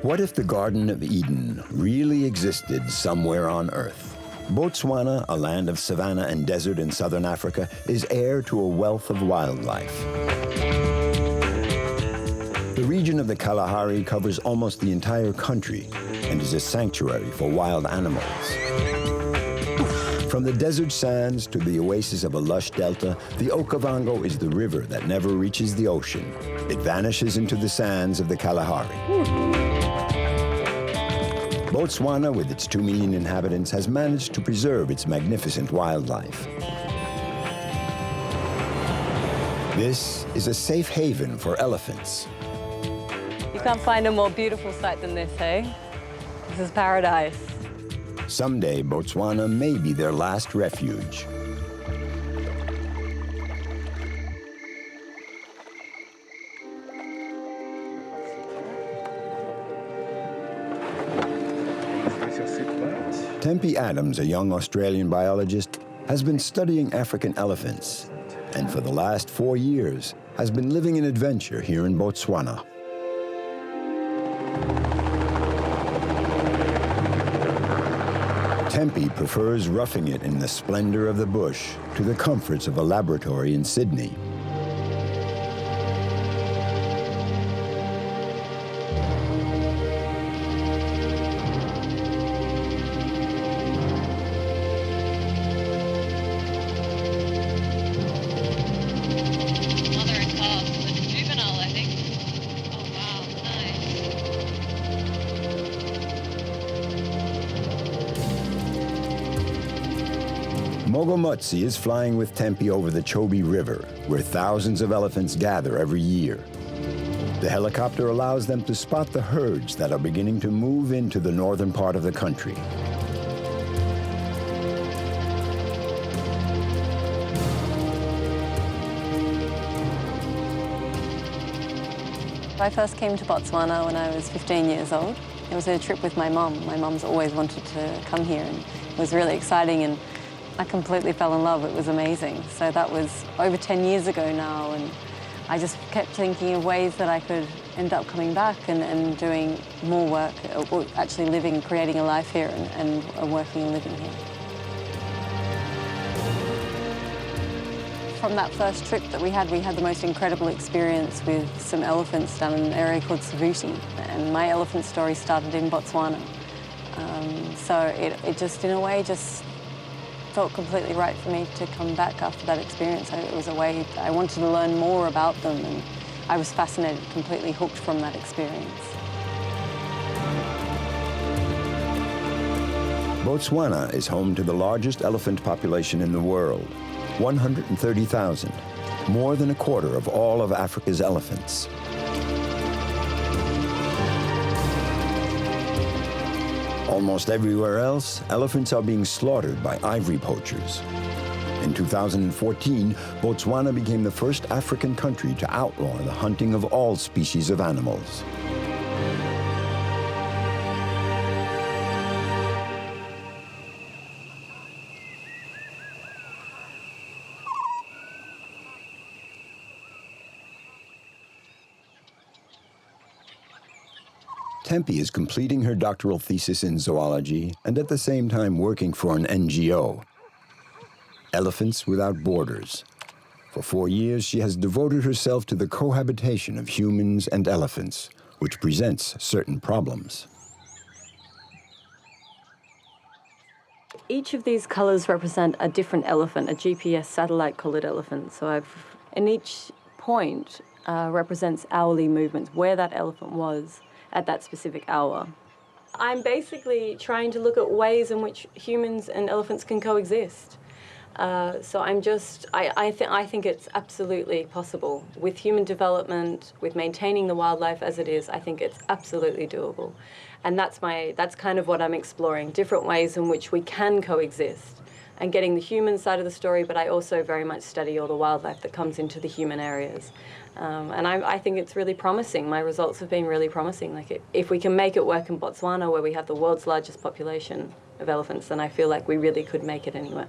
What if the Garden of Eden really existed somewhere on Earth? Botswana, a land of savanna and desert in southern Africa, is heir to a wealth of wildlife. The region of the Kalahari covers almost the entire country and is a sanctuary for wild animals. From the desert sands to the oasis of a lush delta, the Okavango is the river that never reaches the ocean. It vanishes into the sands of the Kalahari. Botswana, with its 2 million inhabitants, has managed to preserve its magnificent wildlife. This is a safe haven for elephants. You can't find a more beautiful sight than this, hey? This is paradise. Someday, Botswana may be their last refuge. Tempe Adams, a young Australian biologist, has been studying African elephants, and for the last 4 years has been living an adventure here in Botswana. Tempe prefers roughing it in the splendor of the bush to the comforts of a laboratory in Sydney. Mogomotsi is flying with Tempe over the Chobe River, where thousands of elephants gather every year. The helicopter allows them to spot the herds that are beginning to move into the northern part of the country. I first came to Botswana when I was 15 years old. It was a trip with my mum. My mum's always wanted to come here, and it was really exciting, and I completely fell in love. It was amazing. So that was over 10 years ago now, and I just kept thinking of ways that I could end up coming back and doing more work, or actually living, creating a life here and working and living here. From that first trip that we had the most incredible experience with some elephants down in an area called Savuti. And my elephant story started in Botswana. So it just, in a way, just felt completely right for me to come back after that experience. It was a way I wanted to learn more about them, and I was fascinated, completely hooked from that experience. Botswana is home to the largest elephant population in the world, 130,000, more than a quarter of all of Africa's elephants. Almost everywhere else, elephants are being slaughtered by ivory poachers. In 2014, Botswana became the first African country to outlaw the hunting of all species of animals. Tempe is completing her doctoral thesis in zoology and at the same time working for an NGO, Elephants Without Borders. For 4 years, she has devoted herself to the cohabitation of humans and elephants, which presents certain problems. Each of these colours represent a different elephant, a GPS satellite-coloured elephant. So in each point represents hourly movements, where that elephant was at that specific hour. I'm basically trying to look at ways in which humans and elephants can coexist. So I think it's absolutely possible. With human development, with maintaining the wildlife as it is, I think it's absolutely doable. And that's kind of what I'm exploring, different ways in which we can coexist and getting the human side of the story, but I also very much study all the wildlife that comes into the human areas. And I think it's really promising. My results have been really promising. Like if we can make it work in Botswana, where we have the world's largest population of elephants, then I feel like we really could make it anywhere.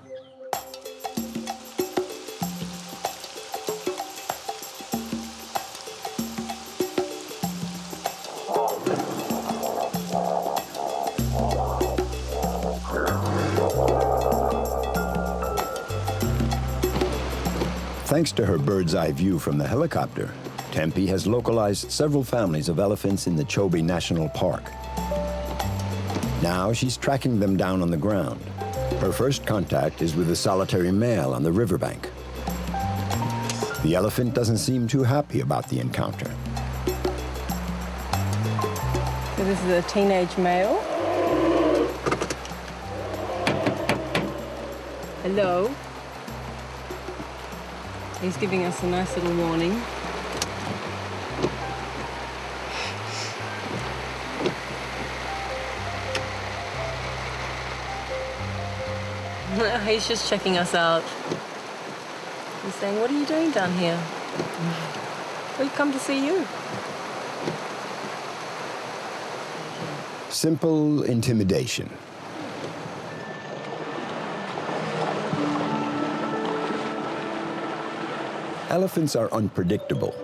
Thanks to her bird's eye view from the helicopter, Tempe has localized several families of elephants in the Chobe National Park. Now she's tracking them down on the ground. Her first contact is with a solitary male on the riverbank. The elephant doesn't seem too happy about the encounter. So this is a teenage male. Hello. He's giving us a nice little warning. He's just checking us out. He's saying, "What are you doing down here? We've come to see you." Simple intimidation. Elephants are unpredictable.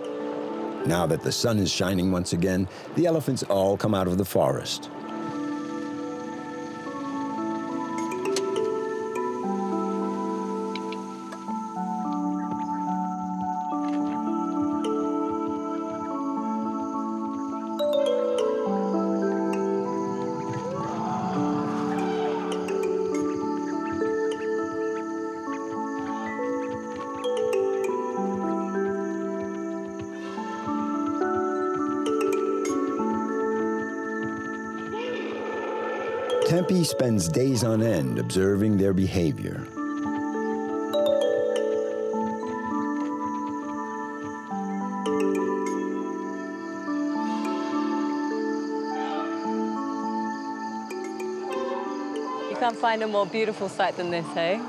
Now that the sun is shining once again, the elephants all come out of the forest. Tempe spends days on end observing their behavior. You can't find a more beautiful sight than this, hey?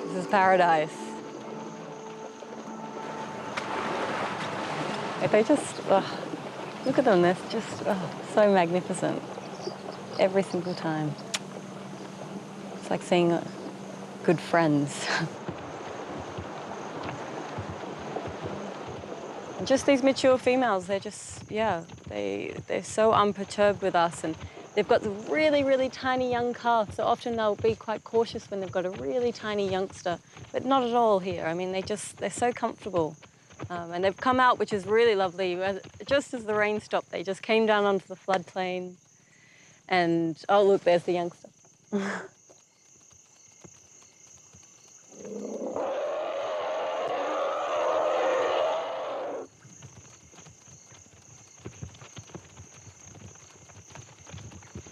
This is paradise. If they just, look at them, they're just so magnificent. Every single time. It's like seeing good friends. Just these mature females, they're just, they're so unperturbed with us, and they've got the really, really tiny young calf, so often they'll be quite cautious when they've got a really tiny youngster, but not at all here. I mean, they're so comfortable. And they've come out, which is really lovely. Just as the rain stopped, they just came down onto the floodplain. And, oh, look, there's the youngster.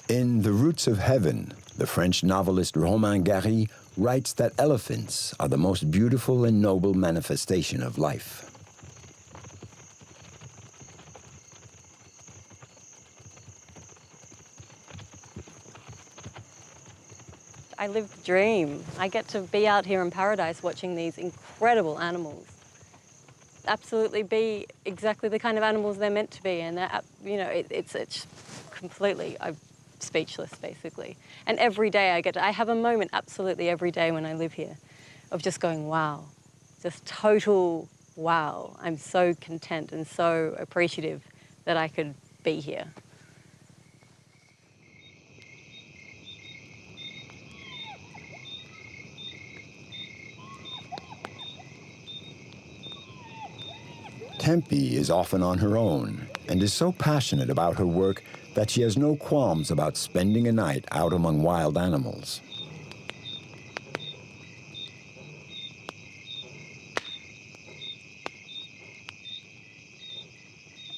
In The Roots of Heaven, the French novelist Romain Gary writes that elephants are the most beautiful and noble manifestation of life. I live the dream. I get to be out here in paradise watching these incredible animals absolutely be exactly the kind of animals they're meant to be, and it's completely, I'm speechless basically. And every day I have a moment absolutely every day when I live here of just going, wow, just total wow. I'm so content and so appreciative that I could be here. Tempe is often on her own and is so passionate about her work that she has no qualms about spending a night out among wild animals.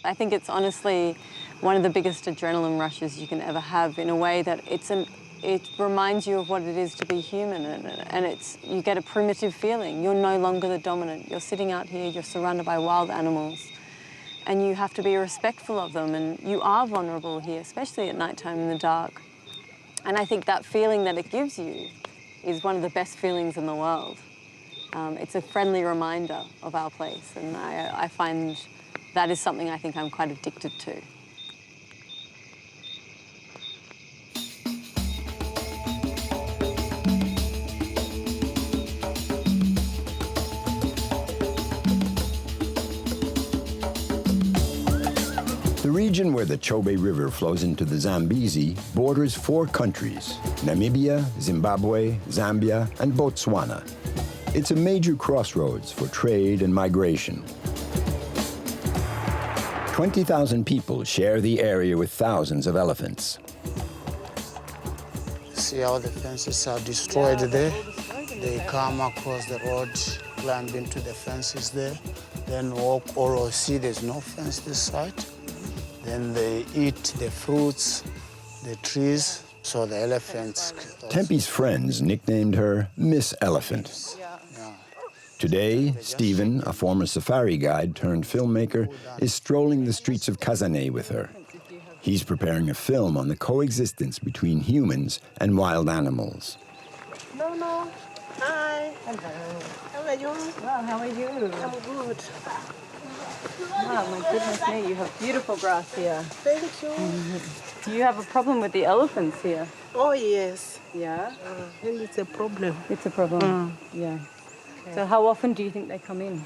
I think it's honestly one of the biggest adrenaline rushes you can ever have, in a way that it reminds you of what it is to be human, and you get a primitive feeling. You're no longer the dominant. You're sitting out here, you're surrounded by wild animals, and you have to be respectful of them, and you are vulnerable here, especially at nighttime in the dark. And I think that feeling that it gives you is one of the best feelings in the world. It's a friendly reminder of our place, and I find that is something I think I'm quite addicted to. The region where the Chobe River flows into the Zambezi borders 4 countries: Namibia, Zimbabwe, Zambia, and Botswana. It's a major crossroads for trade and migration. 20,000 people share the area with thousands of elephants. See how the fences are destroyed there? They come across the road, climb into the fences there, then walk or see there's no fence this side. Then they eat the fruits, the trees, so the elephants. Tempe's friends nicknamed her Miss Elephant. Today, Stephen, a former safari guide turned filmmaker, is strolling the streets of Kazane with her. He's preparing a film on the coexistence between humans and wild animals. No. Hi. Hello. How are you? Well, how are you? I'm good. Oh, my goodness me, you have beautiful grass here. Thank you. Do you have a problem with the elephants here? Oh, yes. Yeah? And it's a problem. It's a problem. Yeah. So how often do you think they come in?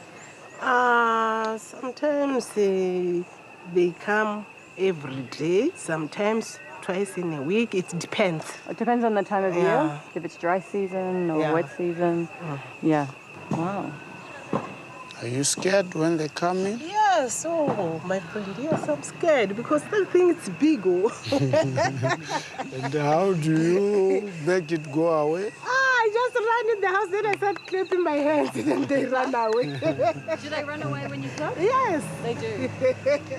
Sometimes they come every day, sometimes twice in a week. It depends. It depends on the time of year, Yeah. if it's dry season or Yeah. wet season. Yeah. Wow. Are you scared when they come in? Yes, oh, my friend, yes, I'm scared because that thing is big. Oh. And how do you make it go away? I just run in the house, then I start clapping my hands, and they run away. Do they run away when you clap? Yes. They do.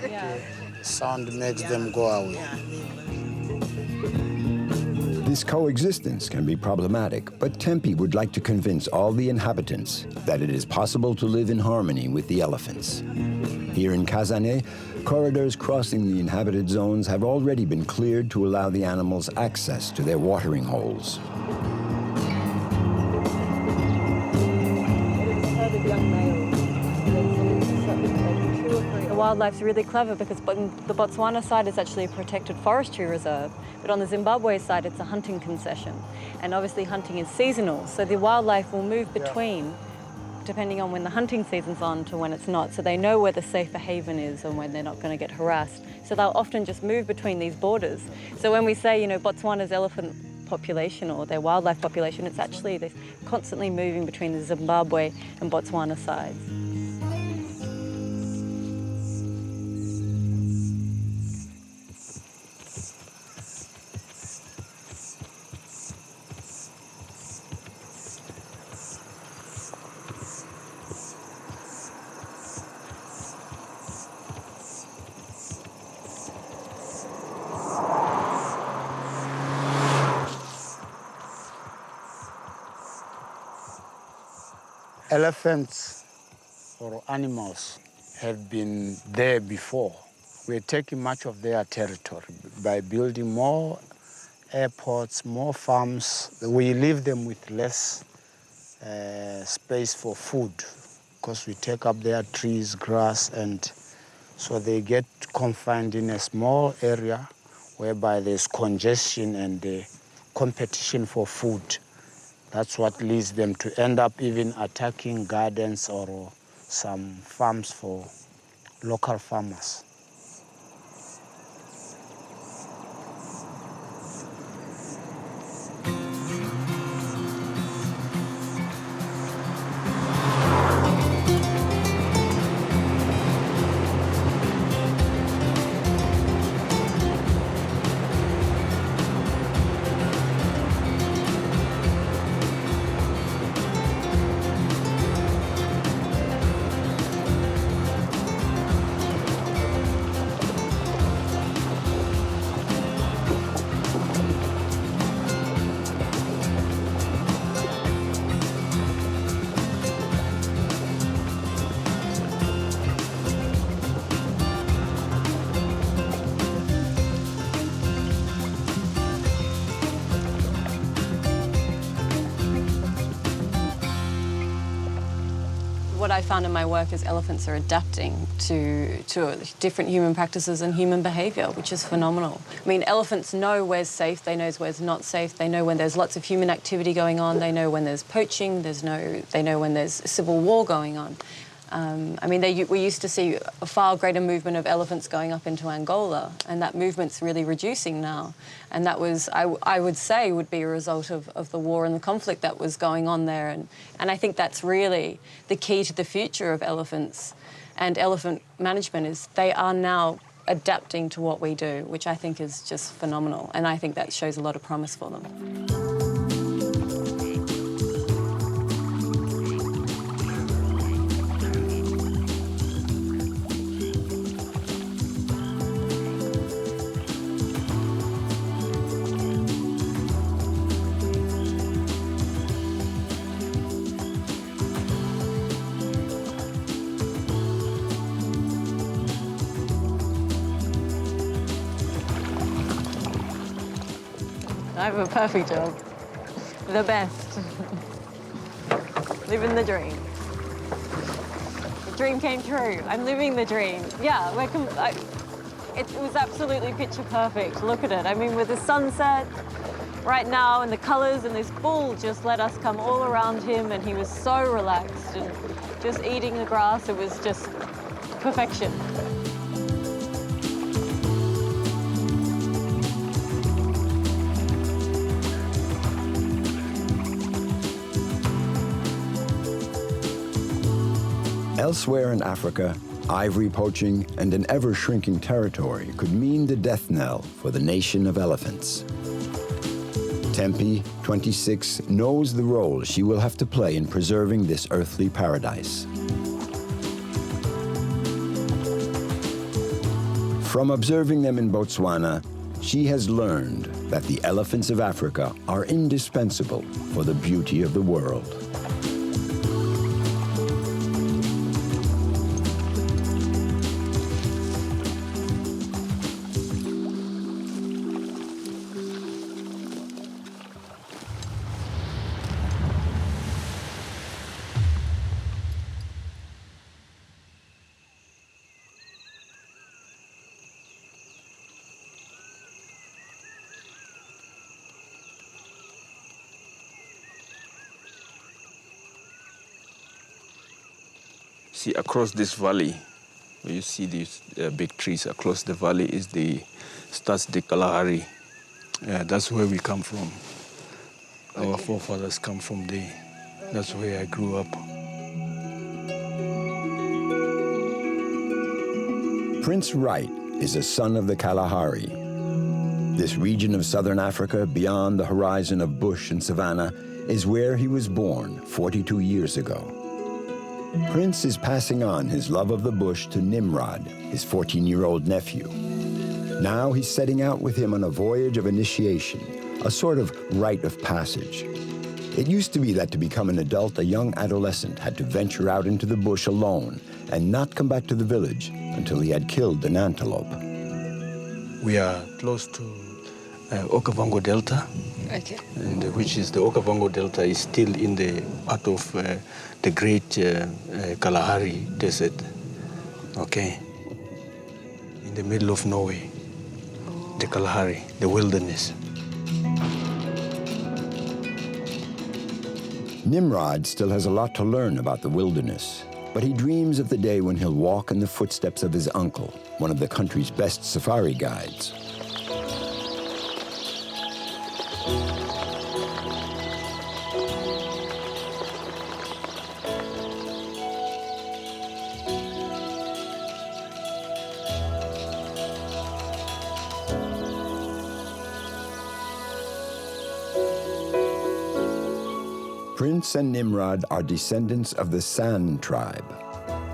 Yeah. The sound makes them go away. This coexistence can be problematic, but Tempe would like to convince all the inhabitants that it is possible to live in harmony with the elephants. Here in Kazane, corridors crossing the inhabited zones have already been cleared to allow the animals access to their watering holes. The wildlife's really clever because the Botswana side is actually a protected forestry reserve, but on the Zimbabwe side it's a hunting concession. And obviously hunting is seasonal, so the wildlife will move between, depending on when the hunting season's on to when it's not. So they know where the safer haven is and when they're not going to get harassed. So they'll often just move between these borders. So when we say, Botswana's elephant population or their wildlife population, it's actually they're constantly moving between the Zimbabwe and Botswana sides. Elephants or animals have been there before. We're taking much of their territory by building more airports, more farms. We leave them with less space for food because we take up their trees, grass, and so they get confined in a small area whereby there's congestion and competition for food. That's what leads them to end up even attacking gardens or some farms for local farmers. What I found in my work is elephants are adapting to different human practices and human behaviour, which is phenomenal. I mean, elephants know where's safe, they know where's not safe, they know when there's lots of human activity going on, they know when there's poaching, they know when there's civil war going on. I mean, we used to see a far greater movement of elephants going up into Angola, and that movement's really reducing now. And that was, I would say, would be a result of the war and the conflict that was going on there. And I think that's really the key to the future of elephants and elephant management, is they are now adapting to what we do, which I think is just phenomenal. And I think that shows a lot of promise for them. I have a perfect job. The best. Living the dream. The dream came true. I'm living the dream. Yeah, it was absolutely picture perfect. Look at it. I mean, with the sunset right now and the colors, and this bull just let us come all around him, and he was so relaxed and just eating the grass. It was just perfection. Elsewhere in Africa, ivory poaching and an ever-shrinking territory could mean the death knell for the nation of elephants. Tempe, 26, knows the role she will have to play in preserving this earthly paradise. From observing them in Botswana, she has learned that the elephants of Africa are indispensable for the beauty of the world. See, across this valley, where you see these big trees across the valley, is the Stas de Kalahari. That's where we come from. Our forefathers come from there. That's where I grew up. Prince Wright is a son of the Kalahari. This region of southern Africa, beyond the horizon of bush and savanna, is where he was born 42 years ago. Prince is passing on his love of the bush to Nimrod, his 14-year-old nephew. Now he's setting out with him on a voyage of initiation, a sort of rite of passage. It used to be that to become an adult, a young adolescent had to venture out into the bush alone and not come back to the village until he had killed an antelope. We are close to Okavango Delta, Okay. and which is the Okavango Delta is still in the part of the great Kalahari Desert, okay? In the middle of Norway, the Kalahari, the wilderness. Nimrod still has a lot to learn about the wilderness, but he dreams of the day when he'll walk in the footsteps of his uncle, one of the country's best safari guides. Prince and Nimrod are descendants of the San tribe,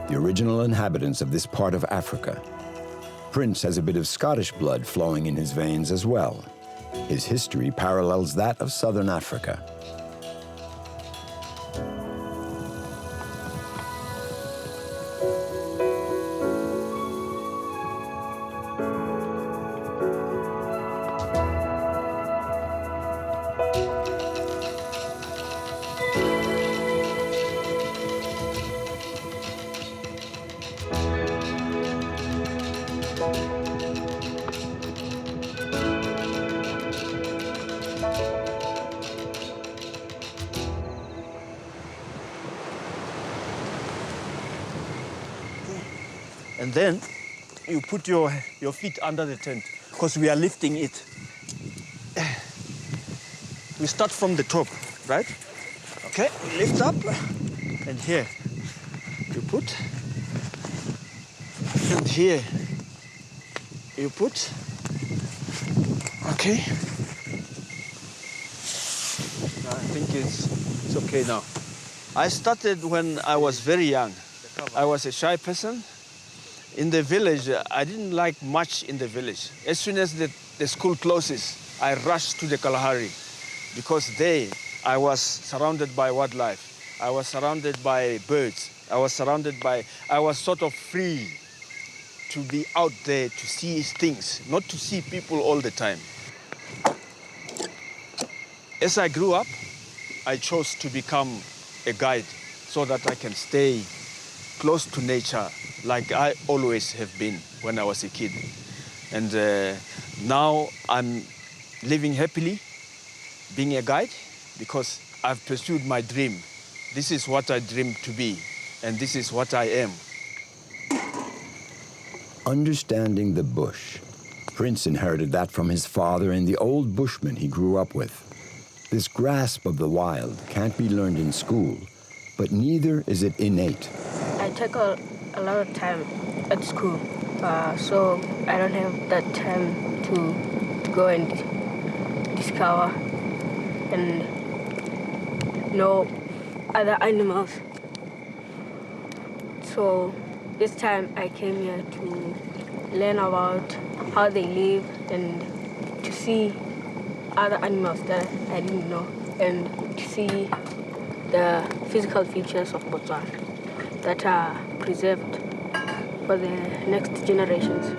the original inhabitants of this part of Africa. Prince has a bit of Scottish blood flowing in his veins as well. His history parallels that of southern Africa. And then you put your feet under the tent because we are lifting it. We start from the top, right? Okay, lift up, and here you put, and here you put, okay. I think it's okay now. I started when I was very young. I was a shy person. In the village, I didn't like much in the village. As soon as the school closes, I rushed to the Kalahari because there I was surrounded by wildlife. I was surrounded by birds. I was sort of free to be out there to see things, not to see people all the time. As I grew up, I chose to become a guide so that I can stay close to nature like I always have been when I was a kid. And now I'm living happily, being a guide, because I've pursued my dream. This is what I dreamed to be, and this is what I am. Understanding the bush. Prince inherited that from his father and the old bushmen he grew up with. This grasp of the wild can't be learned in school, but neither is it innate. I take a lot of time at school, so I don't have that time to go and discover and know other animals. So this time I came here to learn about how they live and to see other animals that I didn't know and to see the physical features of Botswana that are preserved for the next generations.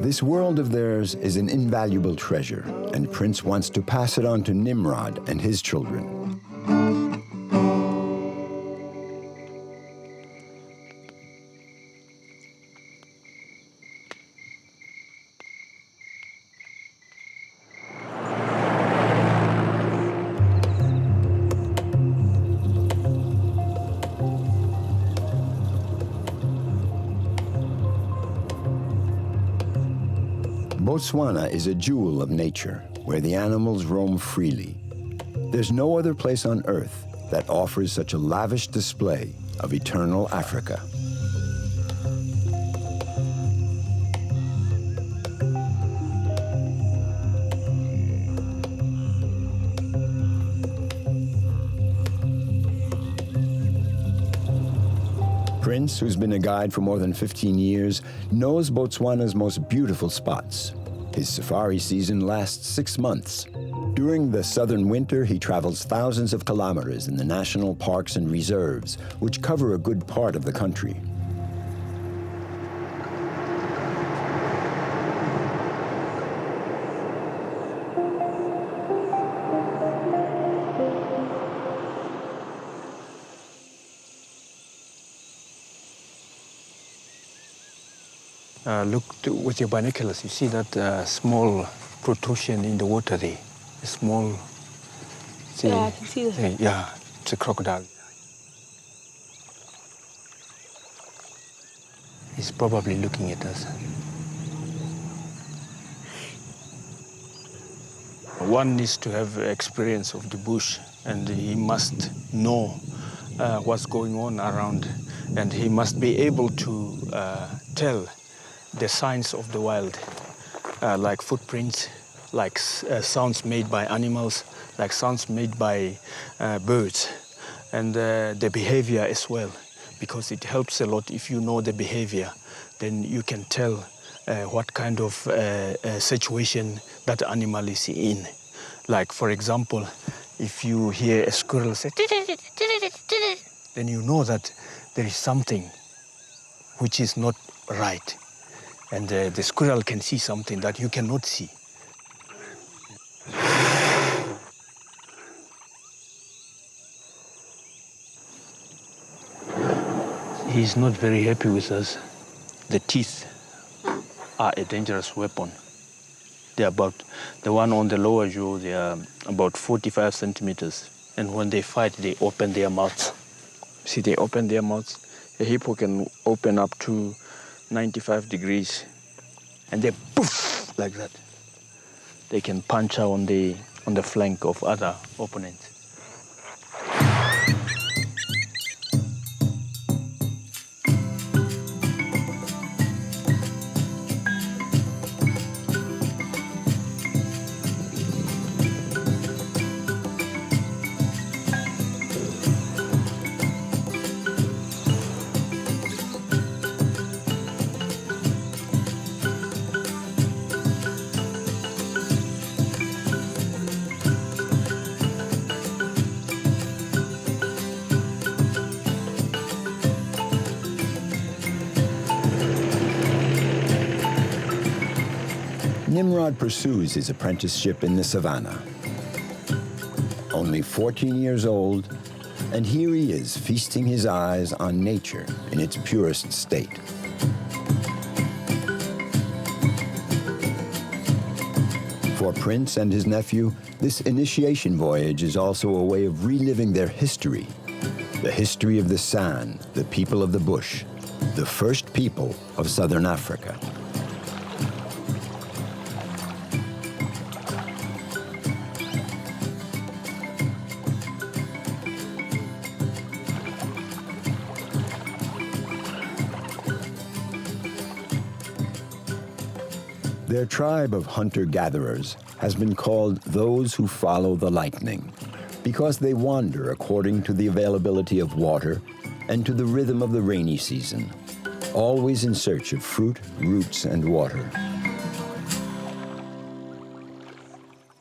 This world of theirs is an invaluable treasure, and Prince wants to pass it on to Nimrod and his children. Botswana is a jewel of nature, where the animals roam freely. There's no other place on Earth that offers such a lavish display of eternal Africa. Prince, who's been a guide for more than 15 years, knows Botswana's most beautiful spots. His safari season lasts 6 months. During the southern winter, he travels thousands of kilometers in the national parks and reserves, which cover a good part of the country. Look with your binoculars, you see that small protrusion in the water there? A small... See, Yeah, I can see that. Yeah, it's a crocodile. He's probably looking at us. One needs to have experience of the bush, and he must know what's going on around, and he must be able to tell the signs of the wild, like footprints, like sounds made by animals, like sounds made by birds, and the behavior as well, because it helps a lot if you know the behavior, then you can tell what kind of situation that animal is in. Like, for example, if you hear a squirrel say, then you know that there is something which is not right. And the squirrel can see something that you cannot see. He's not very happy with us. The teeth are a dangerous weapon. They're about, the one on the lower jaw, they are about 45 centimeters. And when they fight, they open their mouths. See, they open their mouths. A hippo can open up to 95 degrees. And they poof, like that. They can punch out on the flank of other opponents. Nimrod pursues his apprenticeship in the savannah. Only 14 years old, and here he is feasting his eyes on nature in its purest state. For Prince and his nephew, this initiation voyage is also a way of reliving their history, the history of the San, the people of the bush, the first people of southern Africa. Their tribe of hunter-gatherers has been called those who follow the lightning because they wander according to the availability of water and to the rhythm of the rainy season, always in search of fruit, roots, and water.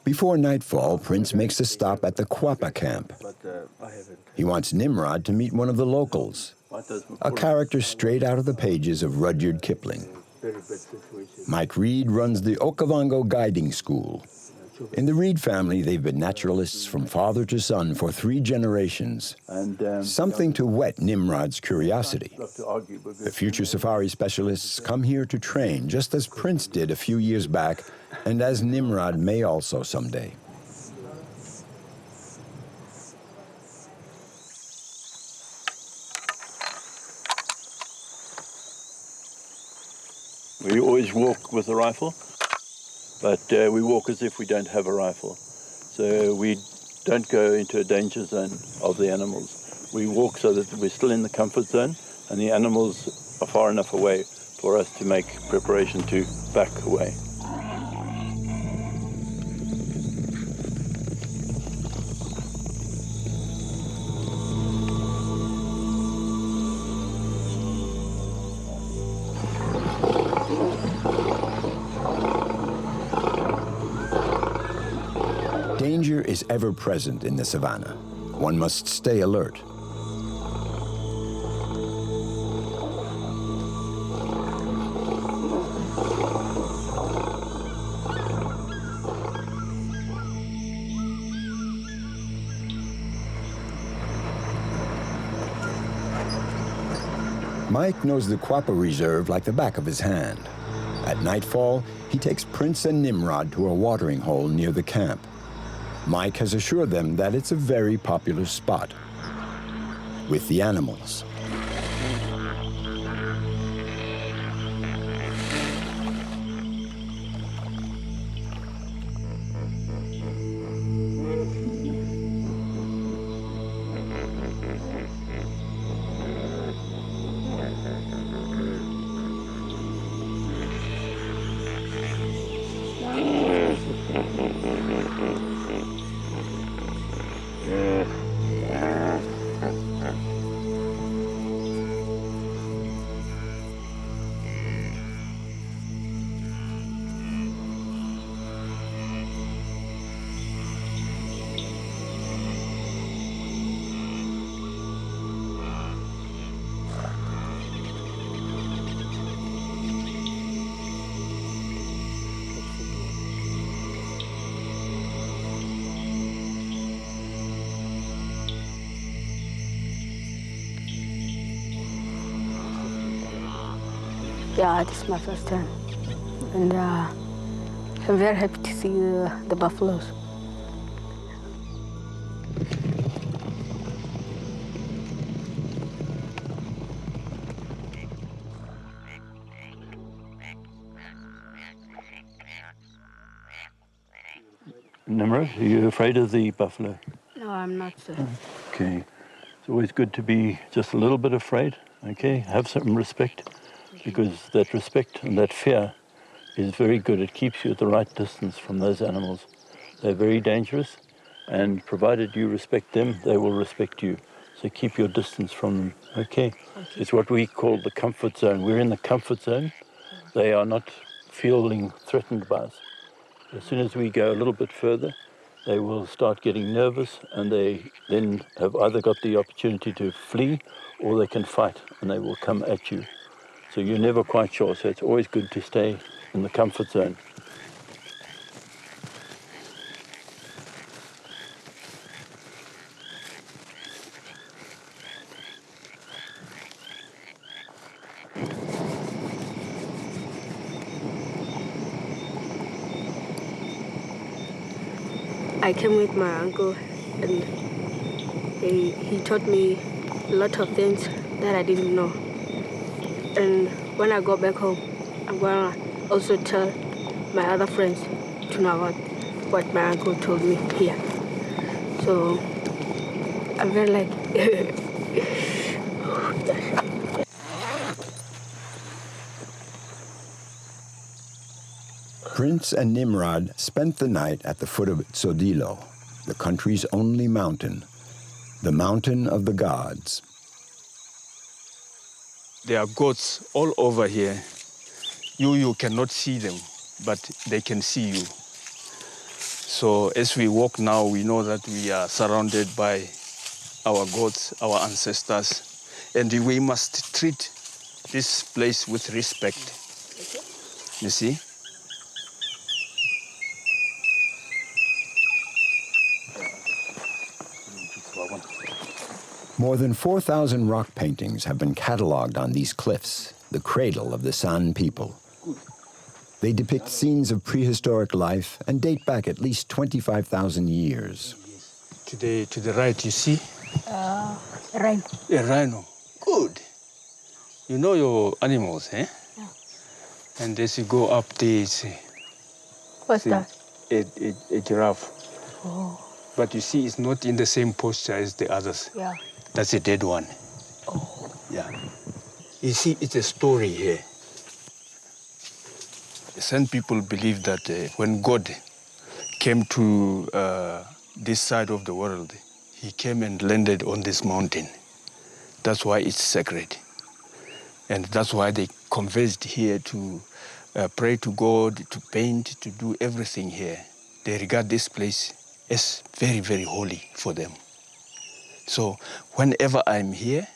Before nightfall, Prince makes a stop at the Quapa camp. He wants Nimrod to meet one of the locals, a character straight out of the pages of Rudyard Kipling. Mike Reed runs the Okavango Guiding School. In the Reed family, they've been naturalists from father to son for 3 generations. Something to whet Nimrod's curiosity. The future safari specialists come here to train, just as Prince did a few years back, and as Nimrod may also someday. We always walk with a rifle, but we walk as if we don't have a rifle. So we don't go into a danger zone of the animals. We walk so that we're still in the comfort zone and the animals are far enough away for us to make preparation to back away. Danger is ever present in the savannah. One must stay alert. Mike knows the Quapa Reserve like the back of his hand. At nightfall, he takes Prince and Nimrod to a watering hole near the camp. Mike has assured them that it's a very popular spot with the animals. Yeah, this is my first time. And I'm very happy to see the buffaloes. Nimrod, are you afraid of the buffalo? No, I'm not, sir. Okay. It's always good to be just a little bit afraid, okay? Have some respect, because that respect and that fear is very good. It keeps you at the right distance from those animals. They're very dangerous, and provided you respect them, they will respect you. So keep your distance from them, okay? It's what we call the comfort zone. We're in the comfort zone. They are not feeling threatened by us. As soon as we go a little bit further, they will start getting nervous, and they then have either got the opportunity to flee or they can fight, and they will come at you. So you're never quite sure, so it's always good to stay in the comfort zone. I came with my uncle, and he taught me a lot of things that I didn't know. And when I go back home, I'm gonna also tell my other friends to know about what my uncle told me here. So I'm very like Prince and Nimrod spent the night at the foot of Tsodilo, the country's only mountain, the mountain of the gods. There are gods all over here. You cannot see them, but they can see you. So as we walk now, we know that we are surrounded by our gods, our ancestors, and we must treat this place with respect. You see? More than 4,000 rock paintings have been catalogued on these cliffs, the cradle of the San people. They depict scenes of prehistoric life and date back at least 25,000 years. To the right, you see? rhino. A rhino. Good. You know your animals, eh? Yeah. And as you go up there, it's What's that? a giraffe. Oh, But you see, it's not in the same posture as the others. yeah. That's a dead one. Oh. Yeah. You see, it's a story here. Some people believe that when God came to this side of the world, he came and landed on this mountain. That's why it's sacred. And that's why they converged here to pray to God, to paint, to do everything here. They regard this place as very, very holy for them. So whenever I'm here,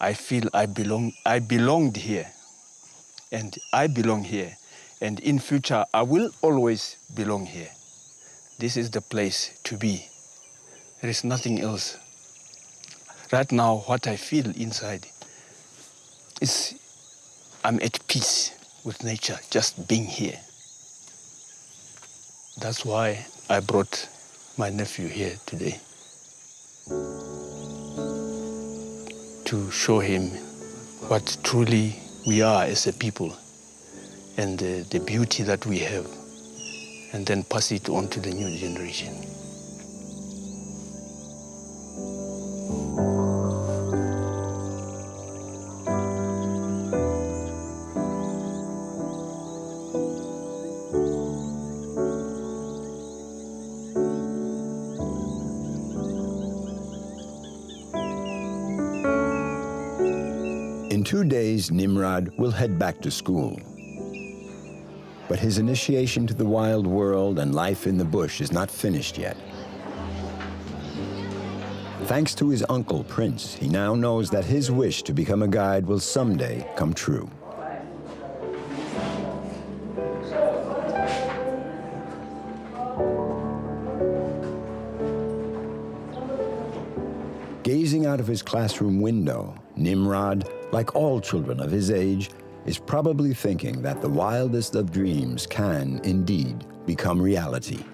I feel I belonged here, and I belong here, and in future I will always belong here. This is the place to be. There is nothing else. Right now, what I feel inside is I'm at peace with nature, just being here. That's why I brought my nephew here today, to show him what truly we are as a people and the beauty that we have, and then pass it on to the new generation. In 2 days, Nimrod will head back to school. But his initiation to the wild world and life in the bush is not finished yet. Thanks to his uncle, Prince, he now knows that his wish to become a guide will someday come true. Gazing out of his classroom window, Nimrod, like all children of his age, is probably thinking that the wildest of dreams can, indeed, become reality.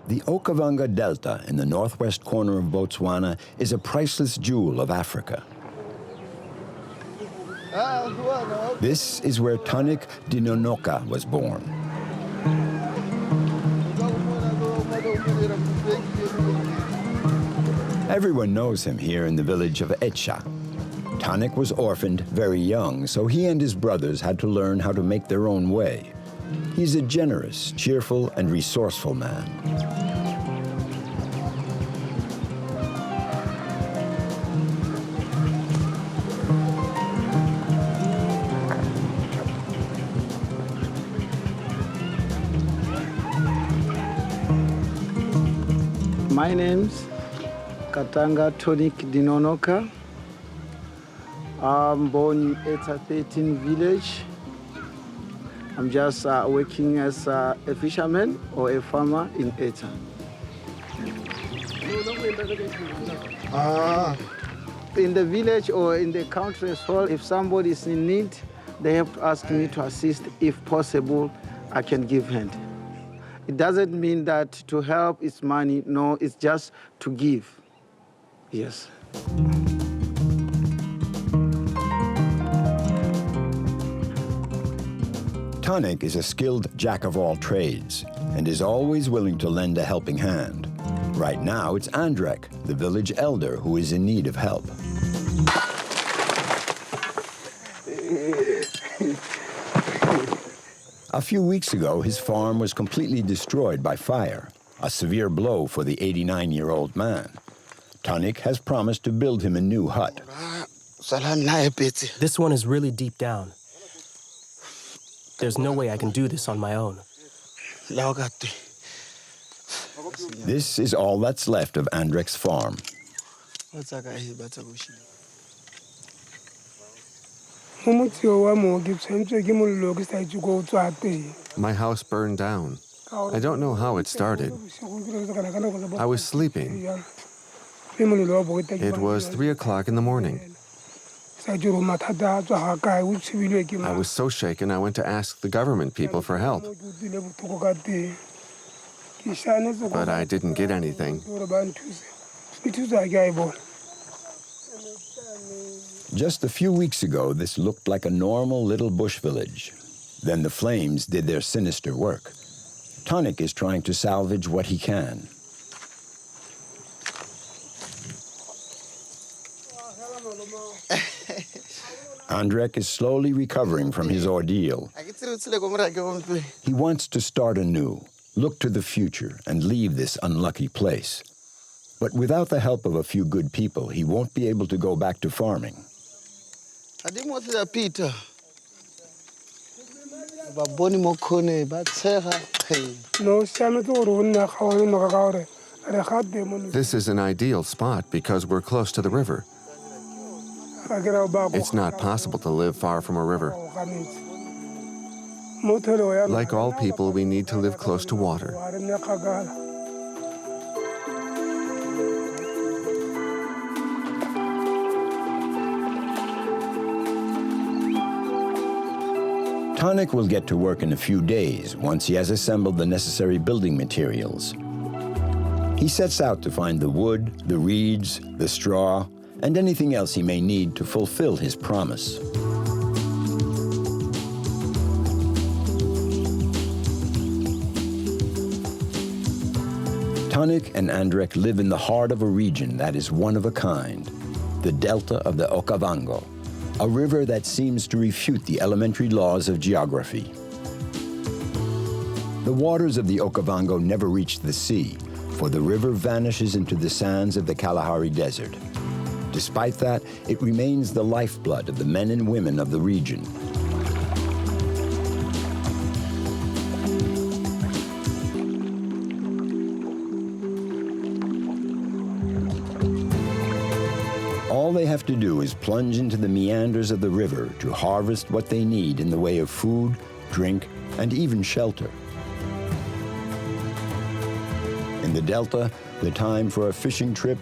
The Okavango Delta in the northwest corner of Botswana is a priceless jewel of Africa. This is where Tanik Dinonoka was born. Everyone knows him here in the village of Etcha. Tanik was orphaned very young, so he and his brothers had to learn how to make their own way. He's a generous, cheerful, and resourceful man. My name's Katanga Tanik Dinonoka. I'm born in Etcha 13 village. I'm just working as a fisherman or a farmer in Etcha. In the village or in the country as well, if somebody is in need, they have to ask me to assist. If possible, I can give hand. It doesn't mean that to help is money. No, it's just to give. Yes. Tanik is a skilled jack of all trades and is always willing to lend a helping hand. Right now, it's Andrek, the village elder, who is in need of help. A few weeks ago, his farm was completely destroyed by fire, a severe blow for the 89-year-old man. Tanik has promised to build him a new hut. This one is really deep down. There's no way I can do this on my own. This is all that's left of Andrek's farm. My house burned down. I don't know how it started. I was sleeping. It was 3 o'clock in the morning. I was so shaken I went to ask the government people for help. But I didn't get anything. Just a few weeks ago, this looked like a normal little bush village. Then the flames did their sinister work. Tanik is trying to salvage what he can. Andrek is slowly recovering from his ordeal. He wants to start anew, look to the future, and leave this unlucky place. But without the help of a few good people, he won't be able to go back to farming. This is an ideal spot because we're close to the river. It's not possible to live far from a river. Like all people, we need to live close to water. Tanik will get to work in a few days once he has assembled the necessary building materials. He sets out to find the wood, the reeds, the straw, and anything else he may need to fulfill his promise. Tanik and Andrek live in the heart of a region that is one of a kind, the delta of the Okavango, a river that seems to refute the elementary laws of geography. The waters of the Okavango never reach the sea, for the river vanishes into the sands of the Kalahari Desert. Despite that, it remains the lifeblood of the men and women of the region. have to do is plunge into the meanders of the river to harvest what they need in the way of food, drink, and even shelter. In the Delta, the time for a fishing trip,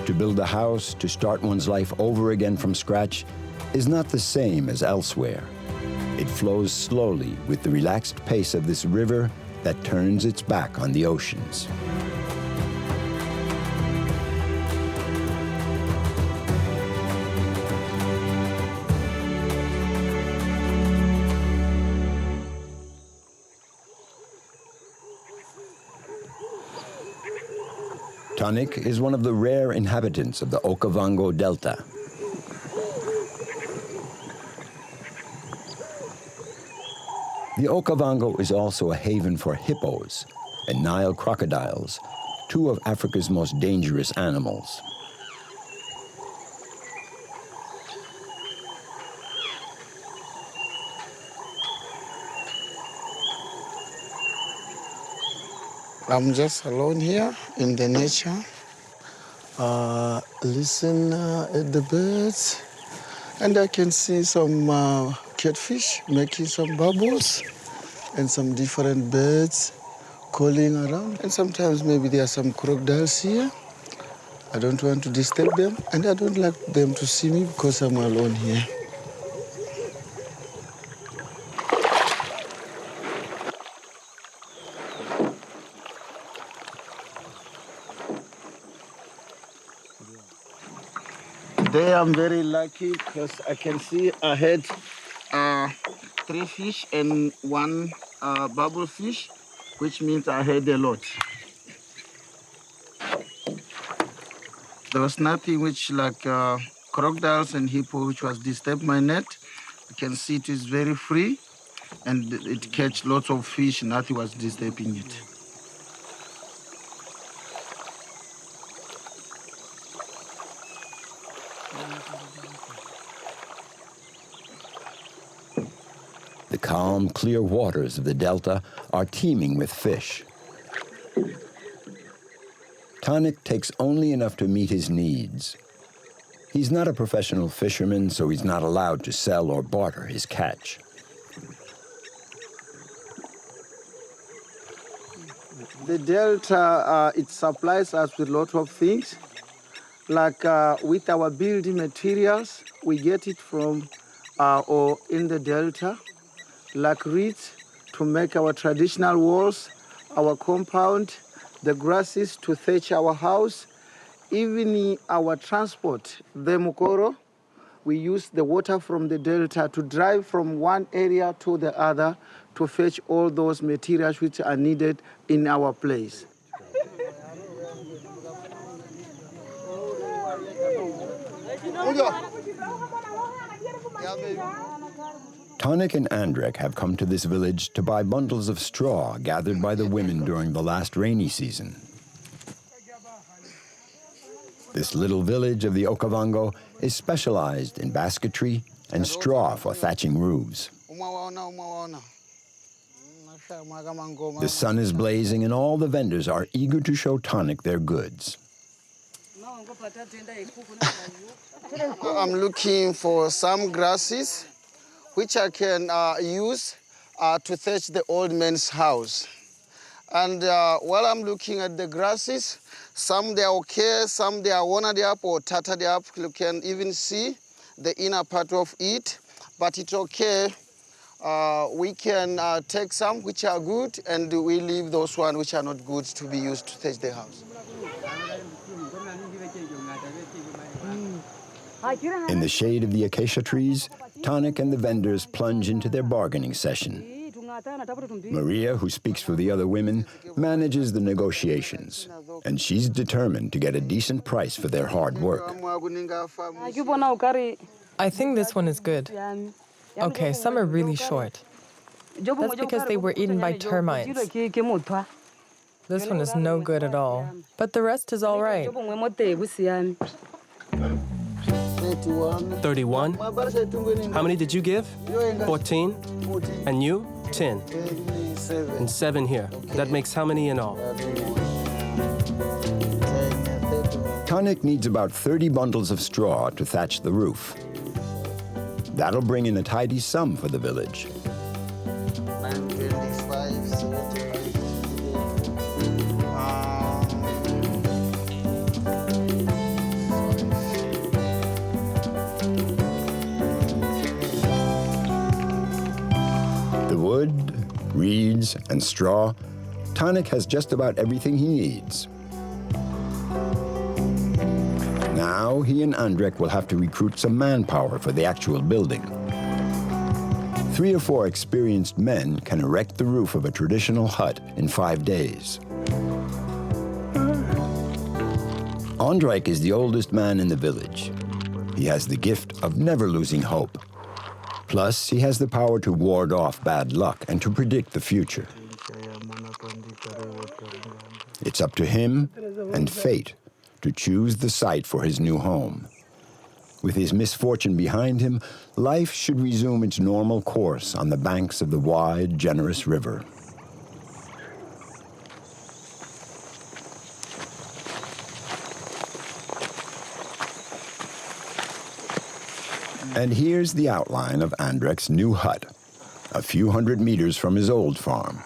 to build a house, to start one's life over again from scratch, is not the same as elsewhere. It flows slowly with the relaxed pace of this river that turns its back on the oceans. Tonic is one of the rare inhabitants of the Okavango Delta. The Okavango is also a haven for hippos and Nile crocodiles, two of Africa's most dangerous animals. I'm just alone here in the nature. Listen at the birds, and I can see some catfish making some bubbles, and some different birds calling around. And sometimes maybe there are some crocodiles here. I don't want to disturb them, and I don't like them to see me because I'm alone here. Today I'm very lucky because I can see I had 3 fish and 1 bubble fish, which means I had a lot. There was nothing which like crocodiles and hippo which was disturbed my net. You can see it is very free and it catch lots of fish, nothing was disturbing it. The calm, clear waters of the Delta are teeming with fish. Tonic takes only enough to meet his needs. He's not a professional fisherman, so he's not allowed to sell or barter his catch. The Delta, it supplies us with a lot of things. Like with our building materials, we get it from or in the Delta, like reeds to make our traditional walls, our compound, the grasses to thatch our house, even our transport, the Mukoro. We use the water from the Delta to drive from one area to the other to fetch all those materials which are needed in our place. Tonic and Andrek have come to this village to buy bundles of straw gathered by the women during the last rainy season. This little village of the Okavango is specialized in basketry and straw for thatching roofs. The sun is blazing and all the vendors are eager to show Tonic their goods. I'm looking for some grasses which I can use to thatch the old man's house. And while I'm looking at the grasses, some they are okay, some they are worn up or tattered up. You can even see the inner part of it, but it's okay. We can take some which are good and we leave those ones which are not good to be used to thatch the house. In the shade of the acacia trees, Tonic and the vendors plunge into their bargaining session. Maria, who speaks for the other women, manages the negotiations, and she's determined to get a decent price for their hard work. I think this one is good. Okay, some are really short. That's because they were eaten by termites. This one is no good at all, but the rest is all right. 31. How many did you give? 14. And you? 10. And 7 here. That makes how many in all? Tanik needs about 30 bundles of straw to thatch the roof. That'll bring in a tidy sum for the village. The wood, reeds, and straw, Tanik has just about everything he needs. Now he and Andrek will have to recruit some manpower for the actual building. 3 or 4 experienced men can erect the roof of a traditional hut in 5 days. Andrek is the oldest man in the village. He has the gift of never losing hope. Plus, he has the power to ward off bad luck and to predict the future. It's up to him and fate to choose the site for his new home. With his misfortune behind him, life should resume its normal course on the banks of the wide, generous river. And here's the outline of Andrek's new hut, a few hundred meters from his old farm.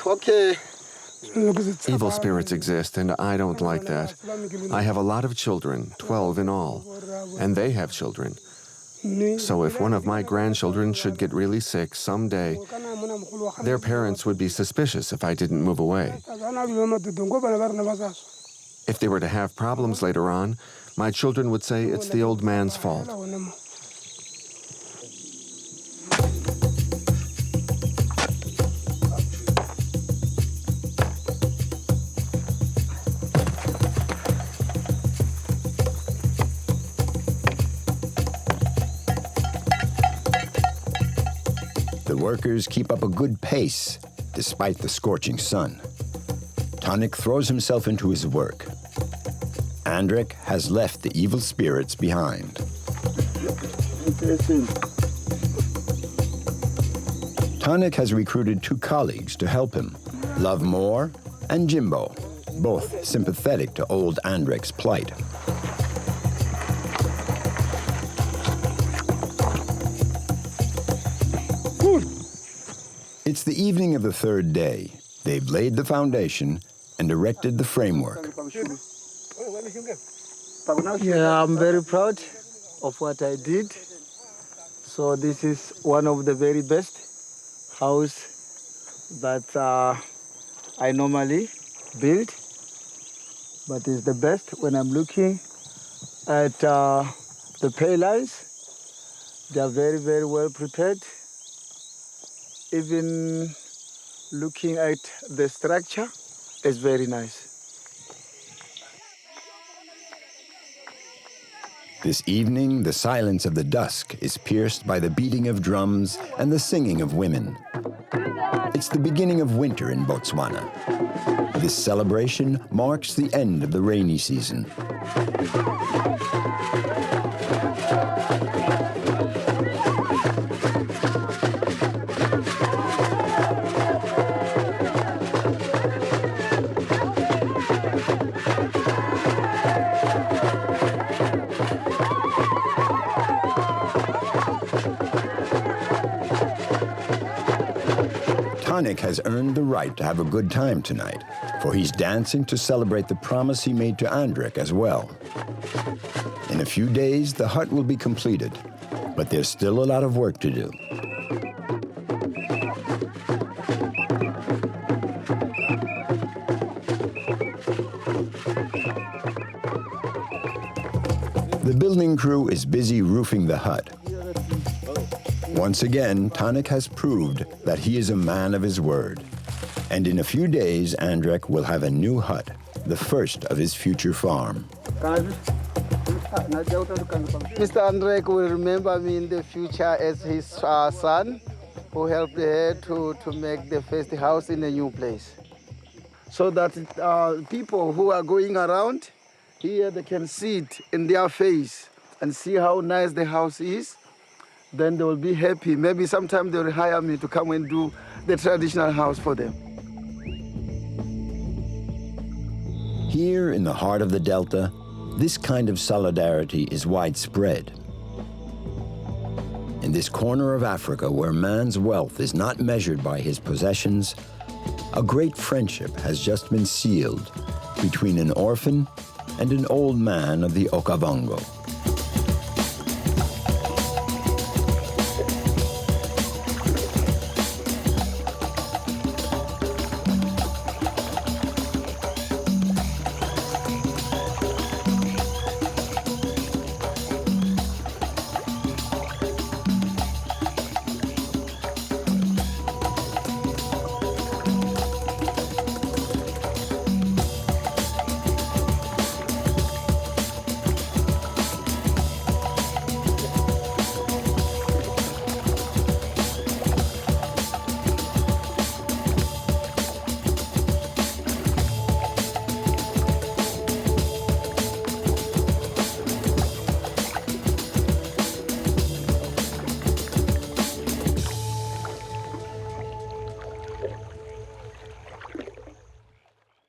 Okay. Evil spirits exist, and I don't like that. I have a lot of children, 12 in all, and they have children. So if one of my grandchildren should get really sick someday, their parents would be suspicious if I didn't move away. If they were to have problems later on, my children would say it's the old man's fault. The workers keep up a good pace despite the scorching sun. Tanik throws himself into his work. Andrek has left the evil spirits behind. Tanik has recruited 2 colleagues to help him, Love Moore and Jimbo, both sympathetic to old Andrek's plight. It's the evening of the 3rd day. They've laid the foundation and erected the framework. Yeah, I'm very proud of what I did. So this is one of the very best house that I normally build, but it's the best when I'm looking at the pillars. They are very, very well prepared. Even looking at the structure is very nice. This evening, the silence of the dusk is pierced by the beating of drums and the singing of women. It's the beginning of winter in Botswana. This celebration marks the end of the rainy season. Tanik has earned the right to have a good time tonight, for he's dancing to celebrate the promise he made to Andrek as well. In a few days, the hut will be completed, but there's still a lot of work to do. The building crew is busy roofing the hut. Once again, Tanik has proved that he is a man of his word. And in a few days, Andrek will have a new hut, the first of his future farm. Mr. Andrek will remember me in the future as his son who helped her to make the first house in a new place. So that people who are going around here, they can see it in their face and see how nice the house is. Then they will be happy. Maybe sometime they will hire me to come and do the traditional house for them. He Here in the heart of the Delta, this kind of solidarity is widespread. In this corner of Africa where man's wealth is not measured by his possessions, a great friendship has just been sealed between an orphan and an old man of the Okavango.